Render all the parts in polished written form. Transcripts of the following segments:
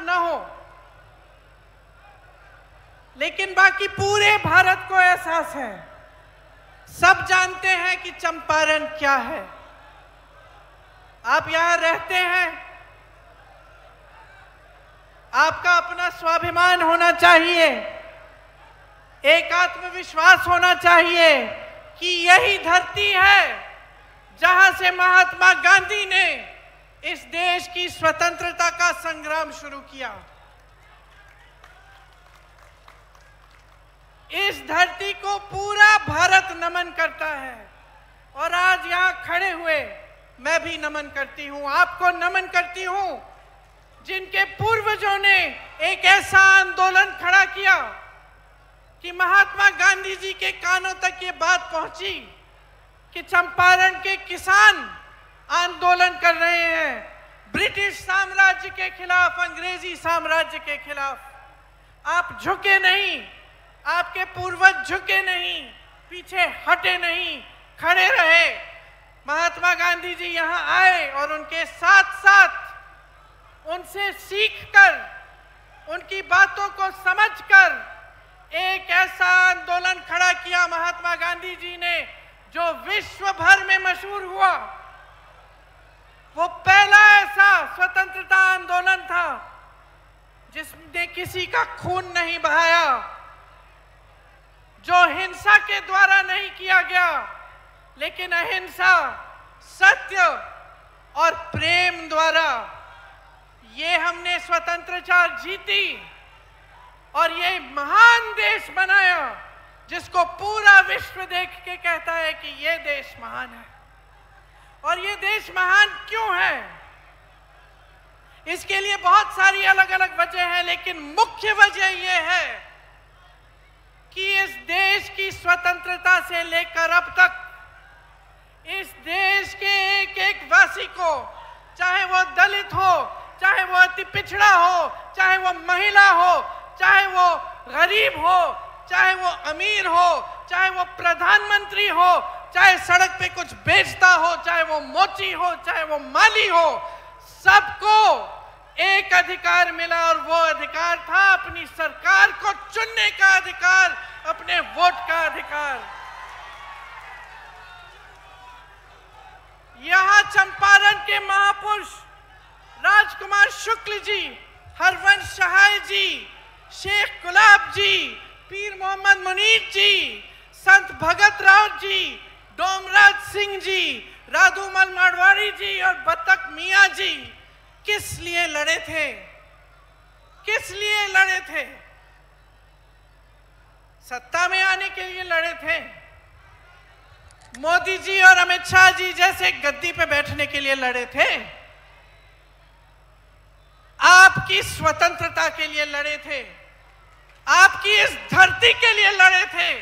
न हो, लेकिन बाकी पूरे भारत को एहसास है। सब जानते हैं कि चंपारण क्या है। आप यहां रहते हैं, आपका अपना स्वाभिमान होना चाहिए, एक आत्मविश्वास होना चाहिए कि यही धरती है जहां से महात्मा गांधी ने इस देश की स्वतंत्रता का संग्राम शुरू किया। इस धरती को पूरा भारत नमन करता है और आज यहां खड़े हुए मैं भी नमन करती हूं, आपको नमन करती हूं, जिनके पूर्वजों ने एक ऐसा आंदोलन खड़ा किया कि महात्मा गांधी जी के कानों तक ये बात पहुंची कि चंपारण के किसान आंदोलन कर रहे हैं ब्रिटिश साम्राज्य के खिलाफ, अंग्रेजी साम्राज्य के खिलाफ। आप झुके नहीं, आपके पूर्वज झुके नहीं, पीछे हटे नहीं, खड़े रहे। महात्मा गांधी जी यहां आए और उनके साथ साथ उनसे सीखकर, उनकी बातों को समझकर एक ऐसा आंदोलन खड़ा किया महात्मा गांधी जी ने जो विश्व भर में मशहूर हुआ। वो पहला ऐसा स्वतंत्रता आंदोलन था जिसने किसी का खून नहीं बहाया, जो हिंसा के द्वारा नहीं किया गया, लेकिन अहिंसा, सत्य और प्रेम द्वारा ये हमने स्वतंत्रता जीती और ये महान देश बनाया जिसको पूरा विश्व देख के कहता है कि ये देश महान है। और ये देश महान क्यों है? इसके लिए बहुत सारी अलग अलग वजह है, लेकिन मुख्य वजह ये है कि इस देश की स्वतंत्रता से लेकर अब तक इस देश के एक एक वासी को, चाहे वो दलित हो, चाहे वो अति पिछड़ा हो, चाहे वो महिला हो, चाहे वो गरीब हो, चाहे वो अमीर हो, चाहे वो प्रधानमंत्री हो, चाहे सड़क पे कुछ बेचता हो, चाहे वो मोची हो, चाहे वो माली हो, सबको एक अधिकार मिला और वो अधिकार था अपनी सरकार को चुनने का अधिकार, अपने वोट का अधिकार। यहां चंपारण के महापुरुष राजकुमार शुक्ल जी, हरवंश सहाय जी, शेख गुलाब जी, पीर मोहम्मद मुनीर जी, संत भगत राव जी, डोमराज सिंह जी, राधूमल मारवाड़ी जी और बतक मियां जी किस लिए लड़े थे? किस लिए लड़े थे? सत्ता में आने के लिए लड़े थे। मोदी जी और अमित शाह जी जैसे गद्दी पे बैठने के लिए लड़े थे। आपकी स्वतंत्रता के लिए लड़े थे, आपकी इस धरती के लिए लड़े थे,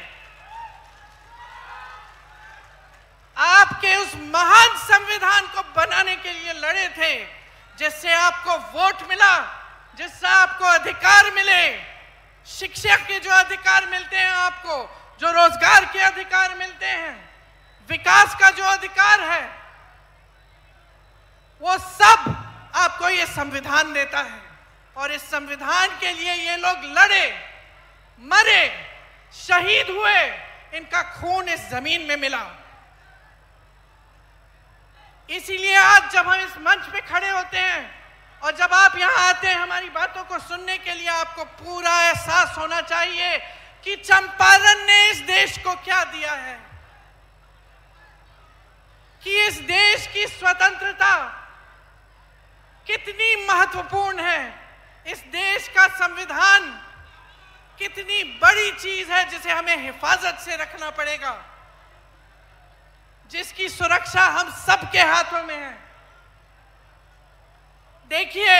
आपके उस महान संविधान को बनाने के लिए लड़े थे जिससे आपको वोट मिला, जिससे आपको अधिकार मिले, शिक्षा के जो अधिकार मिलते हैं आपको, जो रोजगार के अधिकार मिलते हैं, विकास का जो अधिकार है, वो सब आपको ये संविधान देता है। और इस संविधान के लिए ये लोग लड़े, मरे, शहीद हुए, इनका खून इस जमीन में मिला। इसीलिए आज जब हम इस मंच पे खड़े होते हैं और जब आप यहां आते हैं हमारी बातों को सुनने के लिए, आपको पूरा एहसास होना चाहिए कि चंपारण ने इस देश को क्या दिया है, कि इस देश की स्वतंत्रता कितनी महत्वपूर्ण है, इस देश का संविधान कितनी बड़ी चीज है जिसे हमें हिफाजत से रखना पड़ेगा, जिसकी सुरक्षा हम सबके हाथों में है। देखिए,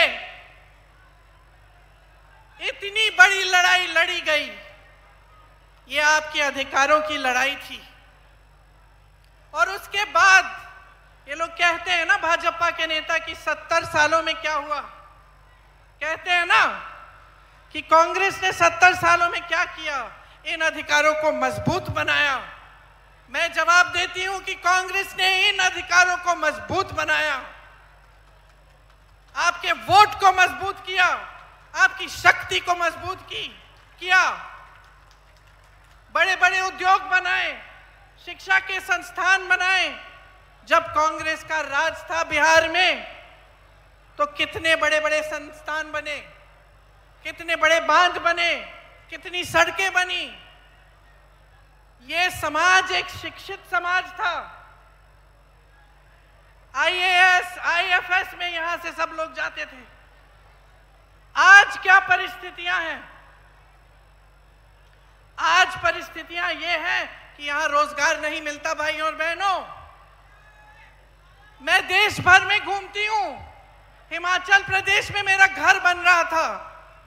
इतनी बड़ी लड़ाई लड़ी गई, ये आपके अधिकारों की लड़ाई थी। और उसके बाद ये लोग कहते हैं ना, भाजपा के नेता, कि 70 सालों में क्या हुआ। कहते हैं ना कि कांग्रेस ने 70 सालों में क्या किया, इन अधिकारों को मजबूत बनाया। मैं जवाब देती हूं कि कांग्रेस ने इन अधिकारों को मजबूत बनाया, आपके वोट को मजबूत किया, आपकी शक्ति को मजबूत किया, बड़े बड़े उद्योग बनाए, शिक्षा के संस्थान बनाए। जब कांग्रेस का राज था बिहार में तो कितने बड़े बड़े संस्थान बने, कितने बड़े बांध बने, कितनी सड़कें बनी। ये समाज एक शिक्षित समाज था। IAS, IFS में यहां से सब लोग जाते थे। आज क्या परिस्थितियां हैं? आज परिस्थितियां ये हैं कि यहां रोजगार नहीं मिलता। भाइयों और बहनों, मैं देश भर में घूमती हूं। हिमाचल प्रदेश में मेरा घर बन रहा था,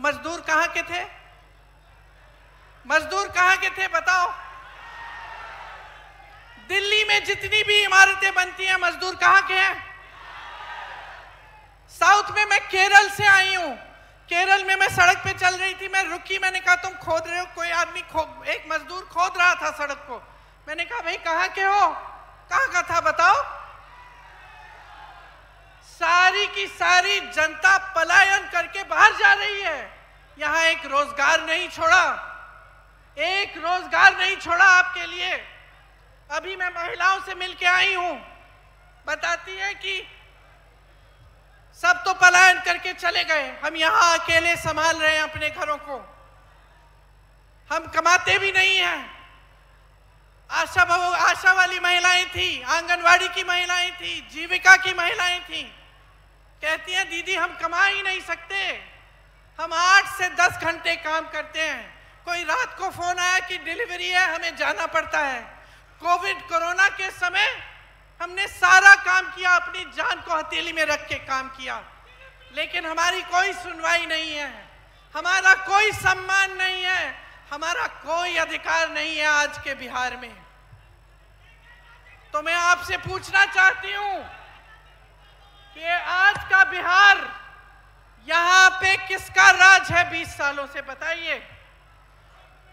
मजदूर कहां के थे? मजदूर कहां के थे बताओ? दिल्ली में जितनी भी इमारतें बनती हैं, मजदूर कहां के हैं? साउथ में मैं केरल से आई हूं। केरल में मैं सड़क पे चल रही थी, मैं रुकी, मैंने कहा तुम खोद रहे हो? कोई आदमी एक मजदूर खोद रहा था सड़क को। मैंने कहा भाई कहां के हो? कहां का था बताओ? सारी की सारी जनता पलायन करके बाहर जा रही है। यहां एक रोजगार नहीं छोड़ा, एक रोजगार नहीं छोड़ा आपके लिए। अभी मैं महिलाओं से मिलके आई हूं, बताती है कि सब तो पलायन करके चले गए, हम यहां अकेले संभाल रहे हैं अपने घरों को। हम कमाते भी नहीं हैं। आशा वाली महिलाएं थी, आंगनवाड़ी की महिलाएं थी, जीविका की महिलाएं थी, कहती हैं दीदी हम कमा ही नहीं सकते, हम 8 से 10 घंटे काम करते हैं। कोई रात को फोन आया कि डिलीवरी है, हमें जाना पड़ता है। कोविड कोरोना के समय हमने सारा काम किया, अपनी जान को हथेली में रख के काम किया, लेकिन हमारी कोई सुनवाई नहीं है, हमारा कोई सम्मान नहीं है, हमारा कोई अधिकार नहीं है आज के बिहार में। तो मैं आपसे पूछना चाहती हूं कि आज का बिहार, यहां पे किसका राज है? 20 सालों से बताइए,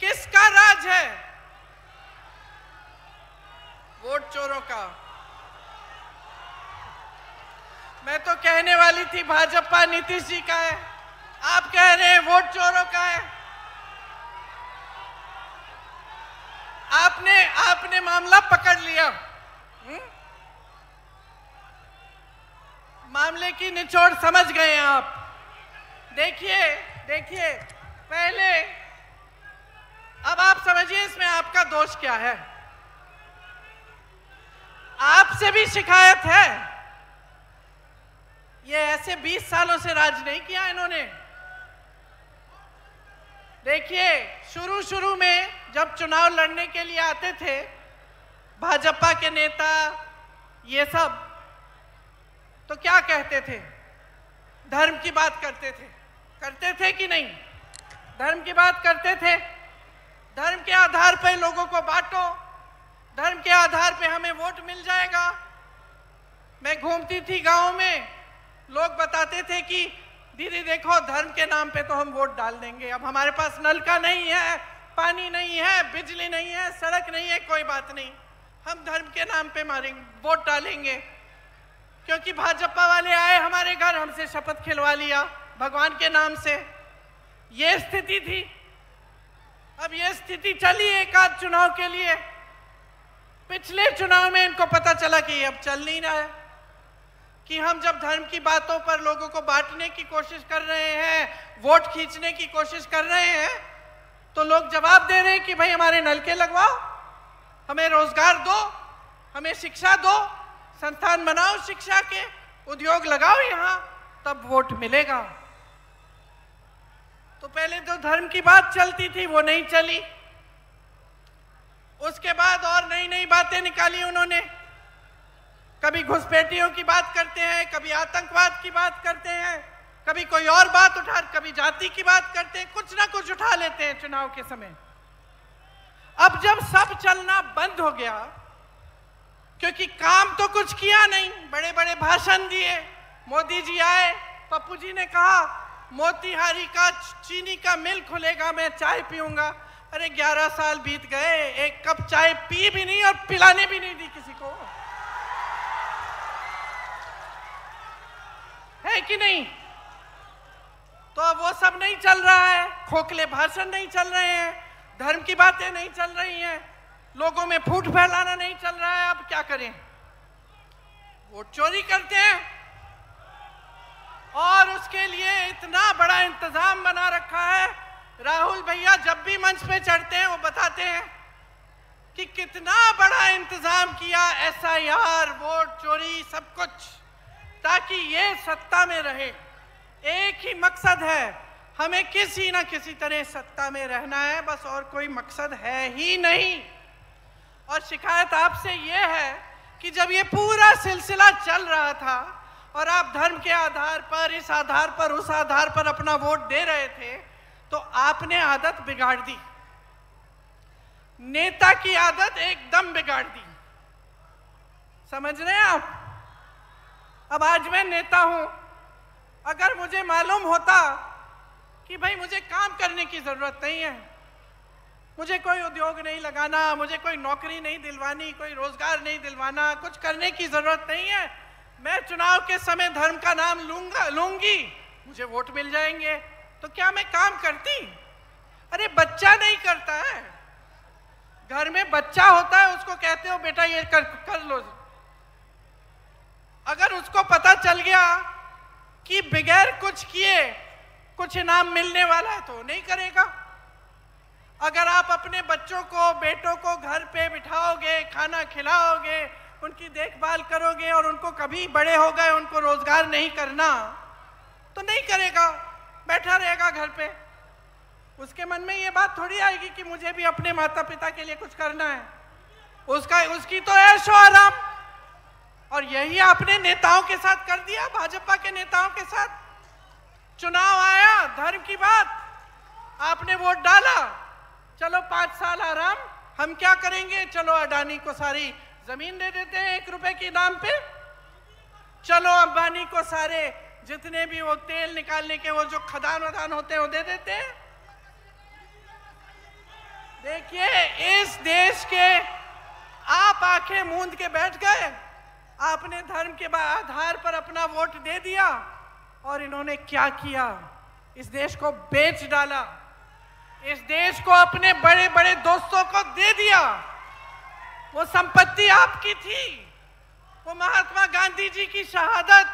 किसका राज है? वोट चोरों का। मैं तो कहने वाली थी भाजपा नीतीश जी का है, आप कह रहे हैं वोट चोरों का है। आपने मामला पकड़ लिया। मामले की निचोड़ समझ गए आप। देखिए पहले, अब आप समझिए इसमें आपका दोष क्या है। आपसे भी शिकायत है। ये ऐसे 20 सालों से राज नहीं किया इन्होंने। देखिए शुरू में जब चुनाव लड़ने के लिए आते थे भाजपा के नेता, ये सब तो क्या कहते थे? धर्म की बात करते थे कि नहीं? धर्म की बात करते थे। धर्म के आधार पर लोगों को बांटो, धर्म के आधार पे हमें वोट मिल जाएगा। मैं घूमती थी गांव में, लोग बताते थे कि दीदी देखो धर्म के नाम पे तो हम वोट डाल देंगे, अब हमारे पास नल का नहीं है, पानी नहीं है, बिजली नहीं है, सड़क नहीं है, कोई बात नहीं, हम धर्म के नाम पे मारेंगे, वोट डालेंगे, क्योंकि भाजपा वाले आए हमारे घर, हमसे शपथ खिलवा लिया भगवान के नाम से। ये स्थिति थी। अब ये स्थिति चली एक आध चुनाव के लिए। पिछले चुनाव में इनको पता चला कि अब चल नहीं रहा है, कि हम जब धर्म की बातों पर लोगों को बांटने की कोशिश कर रहे हैं, वोट खींचने की कोशिश कर रहे हैं, तो लोग जवाब दे रहे हैं कि भाई हमारे नलके लगवाओ, हमें रोजगार दो, हमें शिक्षा दो, संस्थान बनाओ शिक्षा के, उद्योग लगाओ यहां, तब वोट मिलेगा। तो पहले जो धर्म की बात चलती थी वो नहीं चली, उसके बाद और नई नई बातें निकाली उन्होंने। कभी घुसपैठियों की बात करते हैं, कभी आतंकवाद की बात करते हैं, कभी कोई और बात कभी जाति की बात करते हैं, कुछ ना कुछ उठा लेते हैं चुनाव के समय। अब जब सब चलना बंद हो गया, क्योंकि काम तो कुछ किया नहीं, बड़े बड़े भाषण दिए, मोदी जी आए, पप्पू जी ने कहा मोतीहारी का चीनी का मिल खुलेगा, मैं चाय पीऊंगा। अरे 11 साल बीत गए, एक कप चाय पी भी नहीं और पिलाने भी नहीं दी किसी को, है कि नहीं? तो अब वो सब नहीं चल रहा है, खोखले भाषण नहीं चल रहे हैं, धर्म की बातें नहीं चल रही हैं, लोगों में फूट फैलाना नहीं चल रहा है। अब क्या करें? वोट चोरी करते हैं और उसके लिए इतना बड़ा इंतजाम बना रखा है। राहुल भैया जब भी मंच पे चढ़ते हैं वो बताते हैं कि कितना बड़ा इंतजाम किया, SIR, वोट चोरी, सब कुछ, ताकि ये सत्ता में रहे। एक ही मकसद है, हमें किसी ना किसी तरह सत्ता में रहना है, बस, और कोई मकसद है ही नहीं। और शिकायत आपसे ये है कि जब ये पूरा सिलसिला चल रहा था और आप धर्म के आधार पर, इस आधार पर, उस आधार पर अपना वोट दे रहे थे, तो आपने आदत बिगाड़ दी, नेता की आदत एकदम बिगाड़ दी। समझ रहे हैं आप? अब आज मैं नेता हूं, अगर मुझे मालूम होता कि भाई मुझे काम करने की जरूरत नहीं है, मुझे कोई उद्योग नहीं लगाना, मुझे कोई नौकरी नहीं दिलवानी, कोई रोजगार नहीं दिलवाना, कुछ करने की जरूरत नहीं है, मैं चुनाव के समय धर्म का नाम लूंगी, मुझे वोट मिल जाएंगे, तो क्या मैं काम करती? अरे बच्चा नहीं करता है, घर में बच्चा होता है, उसको कहते हो बेटा ये कर लो। अगर उसको पता चल गया कि बगैर कुछ किए कुछ इनाम मिलने वाला है तो नहीं करेगा। अगर आप अपने बच्चों को, बेटों को घर पे बिठाओगे, खाना खिलाओगे, उनकी देखभाल करोगे और उनको कभी बड़े हो गए उनको रोजगार नहीं करना, तो नहीं करेगा, बैठा रहेगा घर पे। उसके मन में ये बात थोड़ी आएगी कि मुझे भी अपने माता पिता के लिए कुछ करना है। उसकी तो ऐशो आराम। और यही आपने नेताओं के साथ कर दिया, भाजपा के नेताओं के साथ। चुनाव आया, धर्म की बात, आपने वोट डाला, चलो 5 साल आराम, हम क्या करेंगे, चलो अडानी को सारी जमीन दे देते हैं 1 रुपए के दाम पे, चलो अंबानी को सारे जितने भी वो तेल निकालने के वो जो खदान वदान होते हैं वो दे देते हैं। देखिए, इस देश के आप आंखें मूंद के बैठ गए, आपने धर्म के आधार पर अपना वोट दे दिया और इन्होंने क्या किया, इस देश को बेच डाला, इस देश को अपने बड़े बड़े दोस्तों को दे दिया। वो संपत्ति आपकी थी, वो महात्मा गांधी जी की शहादत,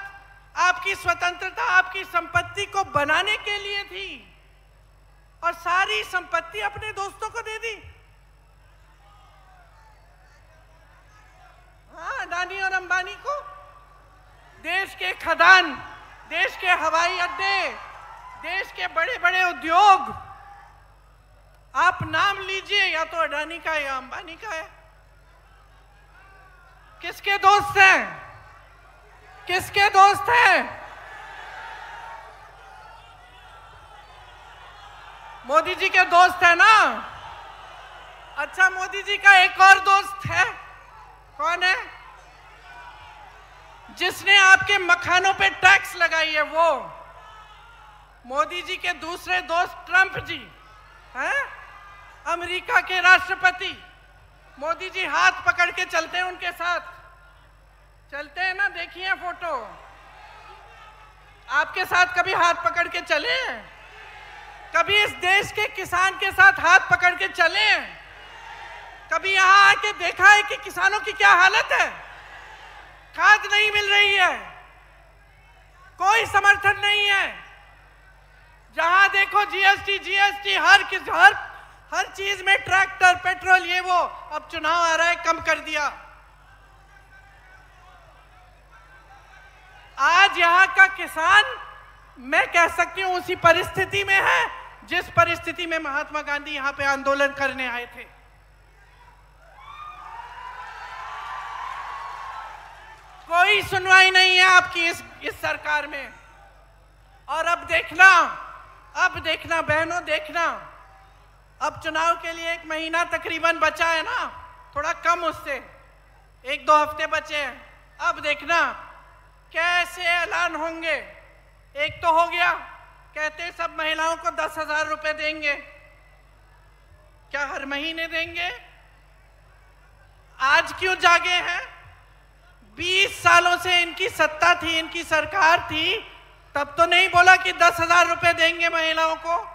आपकी स्वतंत्रता, आपकी संपत्ति को बनाने के लिए थी, और सारी संपत्ति अपने दोस्तों को दे दी। हाँ, अडानी और अंबानी को। देश के खदान, देश के हवाई अड्डे, देश के बड़े बड़े उद्योग, आप नाम लीजिए, या तो अडानी का है या अंबानी का है। किसके दोस्त हैं? किसके दोस्त हैं? मोदी जी के दोस्त है ना? अच्छा, मोदी जी का एक और दोस्त है, कौन है? जिसने आपके मखानों पे टैक्स लगाई है, वो मोदी जी के दूसरे दोस्त ट्रंप जी हैं, अमेरिका के राष्ट्रपति। मोदी जी हाथ पकड़ के चलते हैं, उनके साथ चलते हैं ना, देखिए फोटो। आपके साथ कभी हाथ पकड़ के चले? कभी इस देश के किसान के साथ हाथ पकड़ के चले? कभी यहां आके देखा है कि किसानों की क्या हालत है? खाद नहीं मिल रही है, कोई समर्थन नहीं है, जहां देखो जीएसटी, हर चीज में ट्रैक्टर, पेट्रोल, ये वो। अब चुनाव आ रहा है, कम कर दिया। आज यहां का किसान, मैं कह सकती हूं, उसी परिस्थिति में है जिस परिस्थिति में महात्मा गांधी यहां पे आंदोलन करने आए थे। कोई सुनवाई नहीं है आपकी इस सरकार में। और अब देखना बहनों, देखना, अब चुनाव के लिए 1 महीना तकरीबन बचा है ना, थोड़ा कम उससे, 1-2 हफ्ते बचे हैं। अब देखना कैसे ऐलान होंगे। एक तो हो गया, कहते सब महिलाओं को 10,000 रुपए देंगे। क्या हर महीने देंगे? आज क्यों जागे हैं? 20 सालों से इनकी सत्ता थी, इनकी सरकार थी, तब तो नहीं बोला कि 10,000 रुपए देंगे महिलाओं को,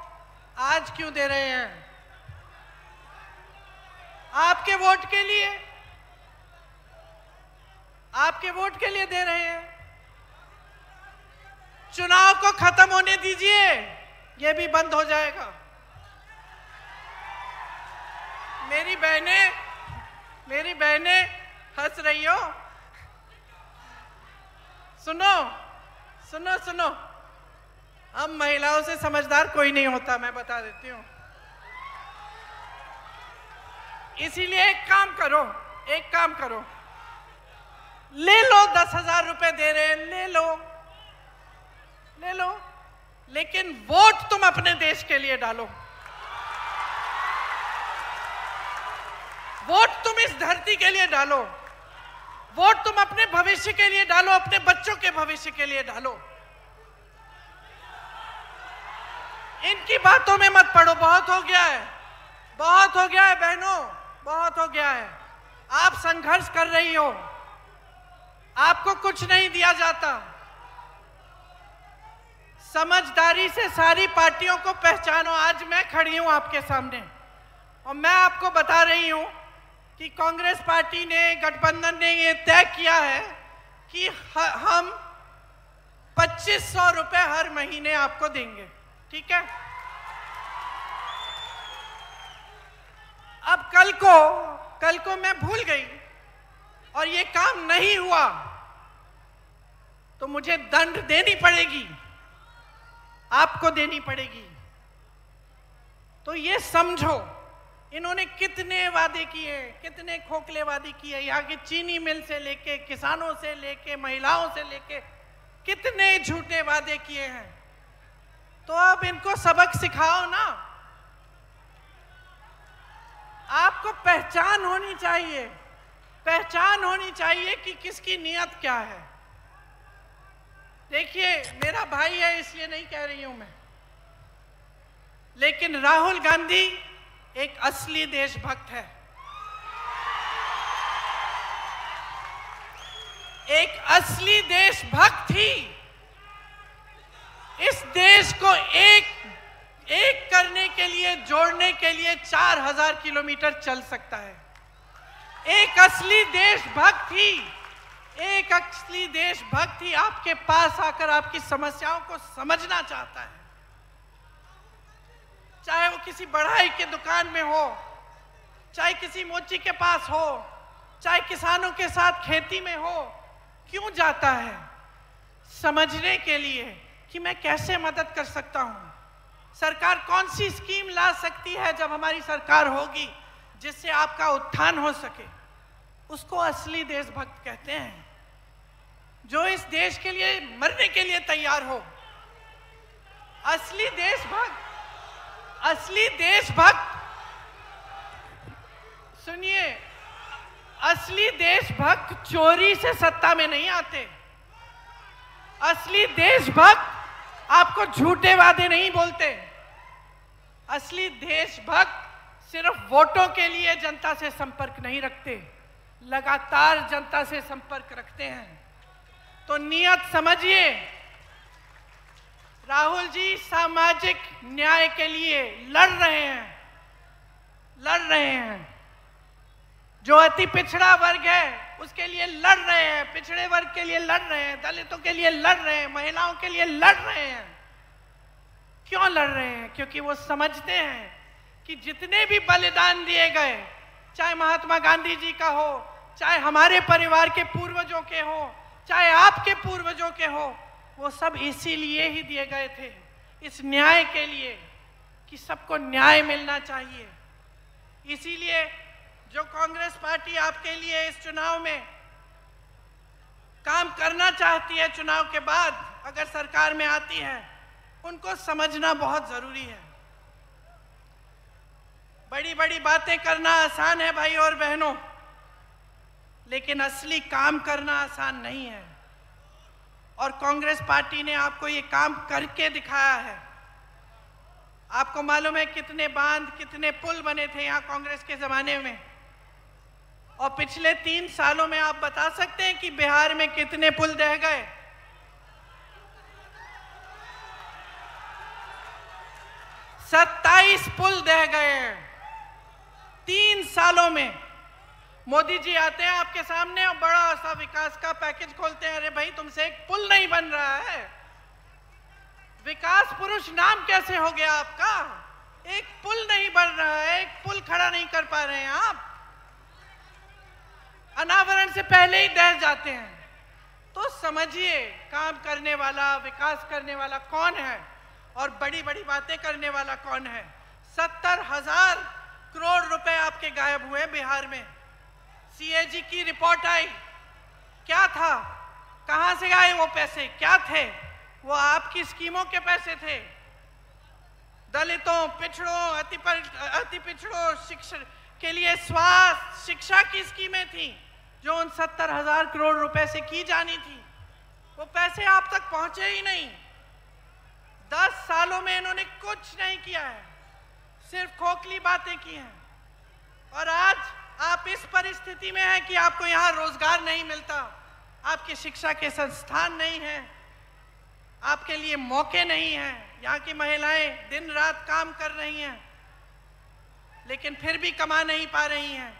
आज क्यों दे रहे हैं? आपके वोट के लिए, आपके वोट के लिए दे रहे हैं। चुनाव को खत्म होने दीजिए, ये भी बंद हो जाएगा। मेरी बहनें हंस रही हो। सुनो सुनो सुनो, हम महिलाओं से समझदार कोई नहीं होता, मैं बता देती हूं। इसीलिए एक काम करो, ले लो। 10,000 रुपए दे रहे हैं, ले लो, लेकिन वोट तुम अपने देश के लिए डालो। वोट तुम इस धरती के लिए डालो, वोट तुम अपने भविष्य के लिए डालो, अपने बच्चों के भविष्य के लिए डालो। इनकी बातों में मत पड़ो, बहुत हो गया है बहनों, बहुत हो गया है। आप संघर्ष कर रही हो, आपको कुछ नहीं दिया जाता। समझदारी से सारी पार्टियों को पहचानो। आज मैं खड़ी हूं आपके सामने और मैं आपको बता रही हूं कि कांग्रेस पार्टी ने, गठबंधन ने ये तय किया है कि हम 2500 रुपए हर महीने आपको देंगे, ठीक है? अब कल को मैं भूल गई और ये काम नहीं हुआ तो मुझे दंड देनी पड़ेगी, आपको देनी पड़ेगी। तो ये समझो, इन्होंने कितने वादे किए, कितने खोखले वादे किए। यहाँ की चीनी मिल से लेके, किसानों से लेके, महिलाओं से लेके कितने झूठे वादे किए हैं। तो अब इनको सबक सिखाओ ना। आपको पहचान होनी चाहिए कि किसकी नीयत क्या है। देखिए, मेरा भाई है इसलिए नहीं कह रही हूं मैं, लेकिन राहुल गांधी एक असली देशभक्त है, एक असली देशभक्त ही इस देश को एक करने के लिए, जोड़ने के लिए 4000 किलोमीटर चल सकता है। एक असली देशभक्त ही आपके पास आकर आपकी समस्याओं को समझना चाहता है। चाहे वो किसी बढ़ाई के दुकान में हो, चाहे किसी मोची के पास हो, चाहे किसानों के साथ खेती में हो, क्यों जाता है? समझने के लिए कि मैं कैसे मदद कर सकता हूं। सरकार कौन सी स्कीम ला सकती है जब हमारी सरकार होगी जिससे आपका उत्थान हो सके। उसको असली देशभक्त कहते हैं, जो इस देश के लिए मरने के लिए तैयार हो। असली देशभक्त सुनिए, असली देशभक्त चोरी से सत्ता में नहीं आते। असली देशभक्त आपको झूठे वादे नहीं बोलते। असली देशभक्त सिर्फ वोटों के लिए जनता से संपर्क नहीं रखते, लगातार जनता से संपर्क रखते हैं। तो नियत समझिए, राहुल जी सामाजिक न्याय के लिए लड़ रहे हैं। जो अति पिछड़ा वर्ग है उसके लिए लड़ रहे हैं, पिछड़े वर्ग के लिए लड़ रहे हैं, दलितों के लिए लड़ रहे हैं, महिलाओं के लिए लड़ रहे हैं। क्यों लड़ रहे हैं? क्योंकि वो समझते हैं कि जितने भी बलिदान दिए गए, चाहे महात्मा गांधी जी का हो, चाहे हमारे परिवार के पूर्वजों के हो, चाहे आपके पूर्वजों के हो, वो सब इसीलिए ही दिए गए थे, इस न्याय के लिए कि सबको न्याय मिलना चाहिए। इसीलिए जो कांग्रेस पार्टी आपके लिए इस चुनाव में काम करना चाहती है, चुनाव के बाद अगर सरकार में आती है, उनको समझना बहुत जरूरी है। बड़ी बड़ी बातें करना आसान है भाई और बहनों, लेकिन असली काम करना आसान नहीं है। और कांग्रेस पार्टी ने आपको ये काम करके दिखाया है। आपको मालूम है कितने बांध, कितने पुल बने थे यहाँ कांग्रेस के जमाने में, और पिछले 3 सालों में आप बता सकते हैं कि बिहार में कितने पुल ढह गए? 27 पुल ढह गए हैं 3 सालों में। मोदी जी आते हैं आपके सामने और बड़ा सा विकास का पैकेज खोलते हैं। अरे भाई, तुमसे एक पुल नहीं बन रहा है। विकास पुरुष नाम कैसे हो गया आपका? एक पुल नहीं बन रहा है, एक पुल खड़ा नहीं कर पा रहे हैं आप। अनावरण से पहले ही ढह जाते हैं। तो समझिए, काम करने वाला, विकास करने वाला कौन है और बड़ी बड़ी बातें करने वाला कौन है। 70,000 करोड़ रुपए आपके गायब हुए बिहार में। सीएजी की रिपोर्ट आई, क्या था, कहां से आए वो पैसे, क्या थे? वो आपकी स्कीमों के पैसे थे। दलितों, पिछड़ों, अति पिछड़ों शिक्षा के लिए स्वास्थ्य, शिक्षा की स्कीमें थी जो उन 70,000 करोड़ रुपए से की जानी थी। वो पैसे आप तक पहुंचे ही नहीं। 10 सालों में इन्होंने कुछ नहीं किया है, सिर्फ खोखली बातें की हैं। और आज आप इस परिस्थिति में हैं कि आपको यहाँ रोजगार नहीं मिलता, आपकी शिक्षा के संस्थान नहीं हैं, आपके लिए मौके नहीं हैं। यहाँ की महिलाएं दिन रात काम कर रही हैं, लेकिन फिर भी कमा नहीं पा रही हैं।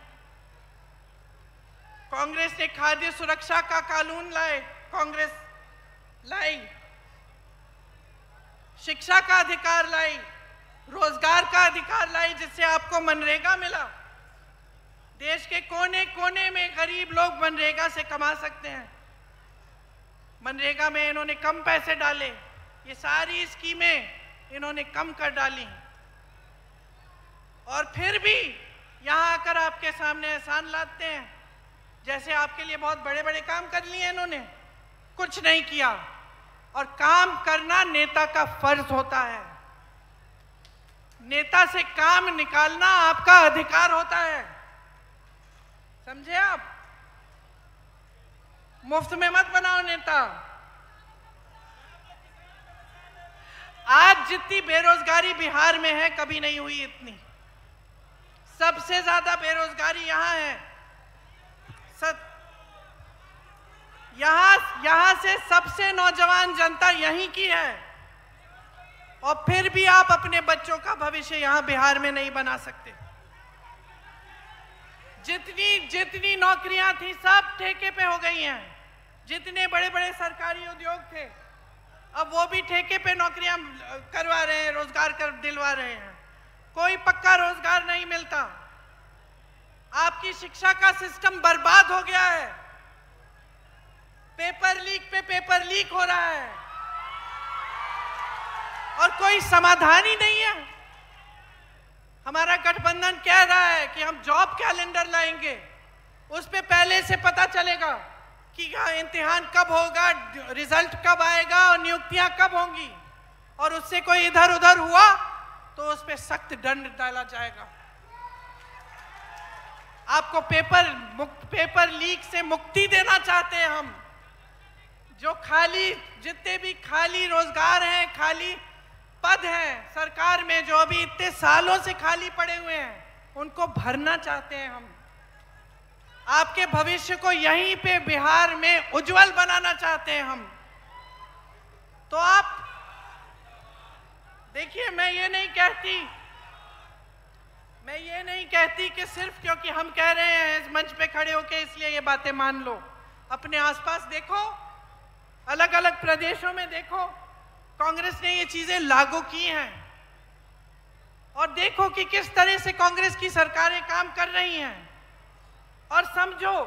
कांग्रेस ने खाद्य सुरक्षा का कानून लाए, कांग्रेस लाई, शिक्षा का अधिकार लाई, रोजगार का अधिकार लाई, जिससे आपको मनरेगा मिला। देश के कोने कोने में गरीब लोग मनरेगा से कमा सकते हैं। मनरेगा में इन्होंने कम पैसे डाले, ये सारी स्कीमें इन्होंने कम कर डाली। और फिर भी यहाँ आकर आपके सामने एहसान लाते हैं जैसे आपके लिए बहुत बड़े बड़े काम कर लिए इन्होंने। कुछ नहीं किया। और काम करना नेता का फर्ज होता है। नेता से काम निकालना आपका अधिकार होता है, समझे आप? मुफ्त में मत बनाओ नेता। आज जितनी बेरोजगारी बिहार में है, कभी नहीं हुई इतनी। सबसे ज्यादा बेरोजगारी यहां है। यहां से सबसे नौजवान जनता यहीं की है। और फिर भी आप अपने बच्चों का भविष्य यहां बिहार में नहीं बना सकते। जितनी नौकरियां थी सब ठेके पे हो गई हैं। जितने बड़े बड़े सरकारी उद्योग थे, अब वो भी ठेके पे नौकरियां करवा रहे हैं, रोजगार दिलवा रहे हैं। कोई पक्का रोजगार नहीं मिलता। आपकी शिक्षा का सिस्टम बर्बाद हो गया है। पेपर लीक पे पेपर लीक हो रहा है और कोई समाधान ही नहीं है। हमारा गठबंधन कह रहा है कि हम जॉब कैलेंडर लाएंगे, उस पे पहले से पता चलेगा कि इम्तिहान कब होगा, रिजल्ट कब आएगा और नियुक्तियां कब होंगी। और उससे कोई इधर उधर हुआ तो उस पे सख्त दंड डाला जाएगा। आपको पेपर लीक से मुक्ति देना चाहते हैं हम। जो जितने भी खाली रोजगार हैं, खाली पद हैं सरकार में, जो अभी इतने सालों से खाली पड़े हुए हैं, उनको भरना चाहते हैं हम। आपके भविष्य को यहीं पे बिहार में उज्जवल बनाना चाहते हैं हम। तो आप देखिए, मैं ये नहीं कहती कि सिर्फ क्योंकि हम कह रहे हैं इस मंच पे खड़े होके इसलिए ये बातें मान लो। अपने आसपास देखो, अलग अलग प्रदेशों में देखो, कांग्रेस ने ये चीजें लागू की हैं। और देखो कि किस तरह से कांग्रेस की सरकारें काम कर रही हैं। और समझो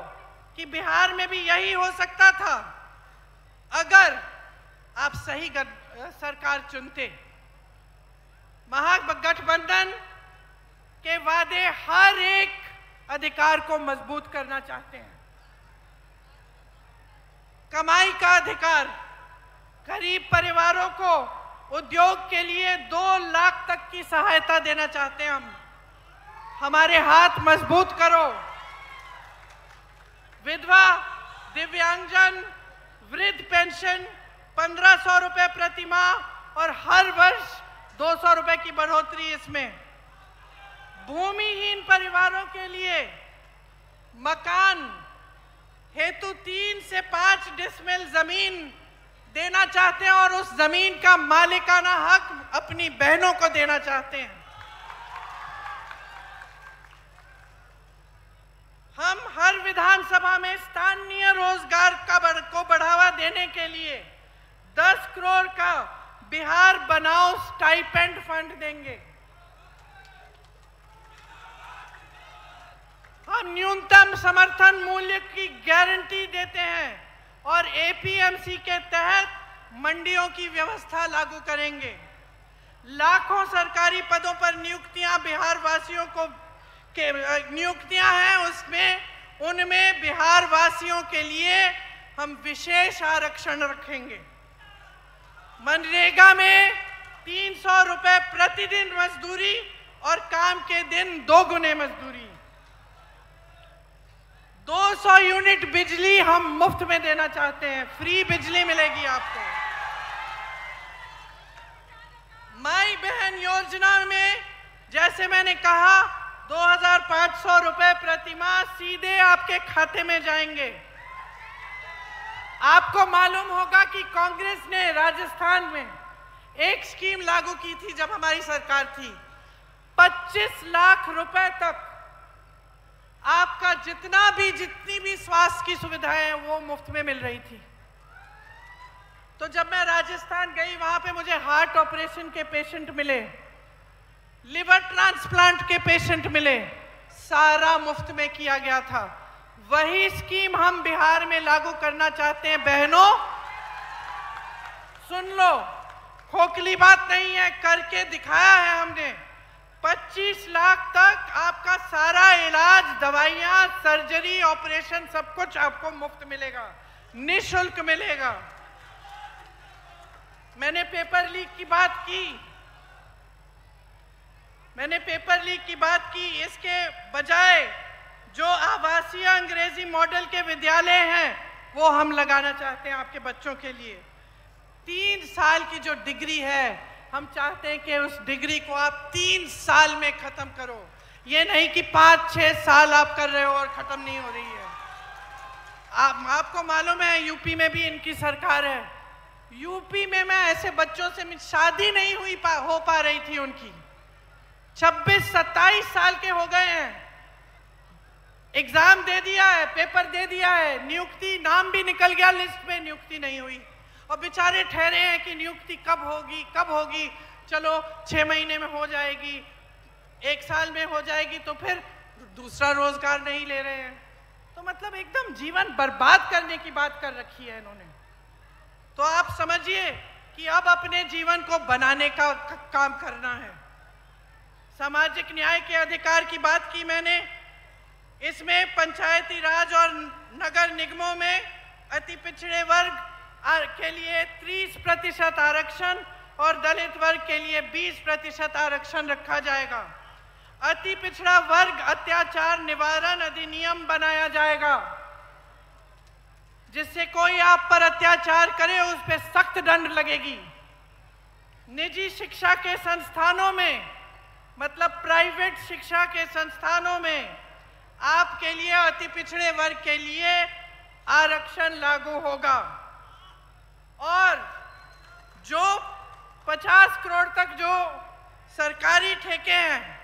कि बिहार में भी यही हो सकता था अगर आप सही सरकार चुनते। महागठबंधन के वादे हर एक अधिकार को मजबूत करना चाहते हैं। कमाई का अधिकार, गरीब परिवारों को उद्योग के लिए 2 लाख तक की सहायता देना चाहते हैं हम। हमारे हाथ मजबूत करो। विधवा, दिव्यांगजन, वृद्ध पेंशन 1500 रुपए प्रति माह और हर वर्ष 200 रुपए की बढ़ोतरी। इसमें भूमिहीन परिवारों के लिए मकान हेतु 3 से 5 डिसमिल जमीन देना चाहते हैं और उस जमीन का मालिकाना हक अपनी बहनों को देना चाहते हैं। हम हर विधानसभा में स्थानीय रोजगार को बढ़ावा देने के लिए 10 करोड़ का बिहार बनाओ स्टाइपेंड फंड देंगे। हम न्यूनतम समर्थन मूल्य की गारंटी देते हैं और एपीएमसी के तहत मंडियों की व्यवस्था लागू करेंगे। लाखों सरकारी पदों पर नियुक्तियां बिहार वासियों को नियुक्तियां हैं, उनमें बिहार वासियों के लिए हम विशेष आरक्षण रखेंगे। मनरेगा में 300 रुपए प्रतिदिन मजदूरी और काम के दिन 2 गुने मजदूरी। 200 यूनिट बिजली हम मुफ्त में देना चाहते हैं, फ्री बिजली मिलेगी आपको। माई बहन योजना में जैसे मैंने कहा 2500 रुपए प्रति माह सीधे आपके खाते में जाएंगे। आपको मालूम होगा कि कांग्रेस ने राजस्थान में एक स्कीम लागू की थी जब हमारी सरकार थी। 25 लाख रुपए तक आपका जितनी भी स्वास्थ्य की सुविधाएं हैं वो मुफ्त में मिल रही थी। तो जब मैं राजस्थान गई वहां पे मुझे हार्ट ऑपरेशन के पेशेंट मिले, लिवर ट्रांसप्लांट के पेशेंट मिले, सारा मुफ्त में किया गया था। वही स्कीम हम बिहार में लागू करना चाहते हैं। बहनों सुन लो, खोखली बात नहीं है, करके दिखाया है हमने। 25 लाख तक आपका सारा इलाज, दवाइयां, सर्जरी, ऑपरेशन सब कुछ आपको मुफ्त मिलेगा, निःशुल्क मिलेगा। मैंने पेपर लीक की बात की, इसके बजाय जो आवासीय अंग्रेजी मॉडल के विद्यालय हैं वो हम लगाना चाहते हैं आपके बच्चों के लिए। 3 साल की जो डिग्री है हम चाहते हैं कि उस डिग्री को आप 3 साल में खत्म करो। ये नहीं कि 5-6 साल आप कर रहे हो और खत्म नहीं हो रही है। आपको मालूम है यूपी में भी इनकी सरकार है। यूपी में मैं ऐसे बच्चों से शादी नहीं हो पा रही थी उनकी, 26-27 साल के हो गए हैं, एग्जाम दे दिया है, पेपर दे दिया है, नियुक्ति नाम भी निकल गया लिस्ट में, नियुक्ति नहीं हुई और बेचारे ठहरे हैं कि नियुक्ति कब होगी। चलो 6 महीने में हो जाएगी, 1 साल में हो जाएगी, तो फिर दूसरा रोजगार नहीं ले रहे हैं। तो मतलब एकदम जीवन बर्बाद करने की बात कर रखी है इन्होंने। तो आप समझिए कि अब अपने जीवन को बनाने का काम करना है। सामाजिक न्याय के अधिकार की बात की मैंने, इसमें पंचायती राज और नगर निगमों में अति पिछड़े वर्ग के लिए 30% आरक्षण और दलित वर्ग के लिए 20% आरक्षण रखा जाएगा। अति पिछड़ा वर्ग अत्याचार निवारण अधिनियम बनाया जाएगा, जिससे कोई आप पर अत्याचार करे उस पर सख्त दंड लगेगी। निजी शिक्षा के संस्थानों में, मतलब प्राइवेट शिक्षा के संस्थानों में आपके लिए, अति पिछड़े वर्ग के लिए आरक्षण लागू होगा। और जो 50 करोड़ तक जो सरकारी ठेके हैं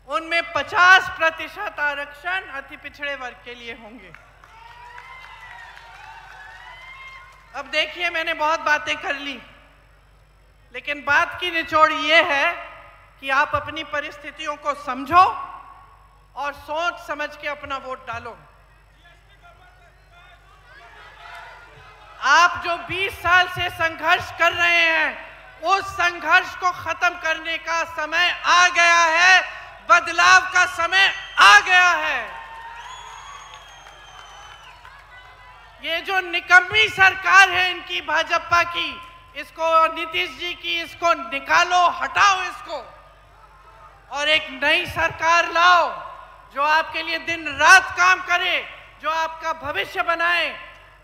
उनमें 50% आरक्षण अति पिछड़े वर्ग के लिए होंगे। अब देखिए, मैंने बहुत बातें कर ली, लेकिन बात की निचोड़ ये है कि आप अपनी परिस्थितियों को समझो और सोच समझ के अपना वोट डालो। आप जो 20 साल से संघर्ष कर रहे हैं, उस संघर्ष को खत्म करने का समय आ गया है, बदलाव का समय आ गया है। ये जो निकम्मी सरकार है इनकी, भाजपा की, इसको, नीतीश जी की, इसको निकालो, हटाओ इसको और एक नई सरकार लाओ जो आपके लिए दिन रात काम करे, जो आपका भविष्य बनाए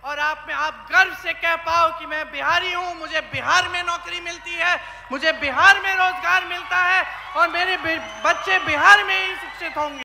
और आप गर्व से कह पाओ कि मैं बिहारी हूं, मुझे बिहार में नौकरी मिलती है, मुझे बिहार में रोजगार मिलता है और मेरे बच्चे बिहार में ही शिक्षित होंगे।